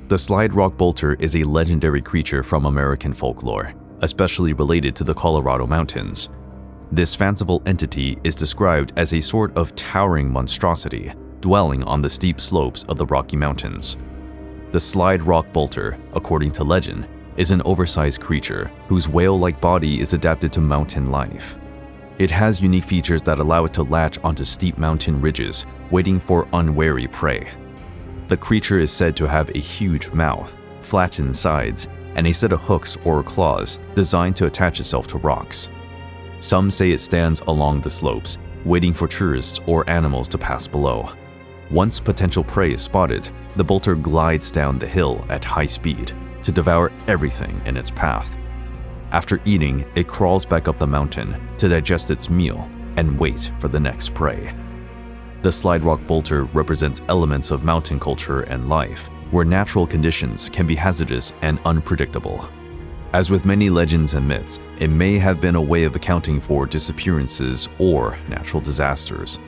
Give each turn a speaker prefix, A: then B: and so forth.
A: The slide rock bolter is a legendary creature from American folklore, especially related to the Colorado mountains. This fanciful entity is described as a sort of towering monstrosity dwelling on the steep slopes of the Rocky Mountains. The slide rock bolter, according to legend, is an oversized creature whose whale-like body is adapted to mountain life. It has unique features that allow it to latch onto steep mountain ridges, waiting for unwary prey. The creature is said to have a huge mouth, flattened sides, and a set of hooks or claws designed to attach itself to rocks. Some say it stands along the slopes, waiting for tourists or animals to pass below. Once potential prey is spotted, the bolter glides down the hill at high speed to devour everything in its path. After eating, it crawls back up the mountain to digest its meal and wait for the next prey. The slide rock bolter represents elements of mountain culture and life, where natural conditions can be hazardous and unpredictable. As with many legends and myths, it may have been a way of accounting for disappearances or natural disasters.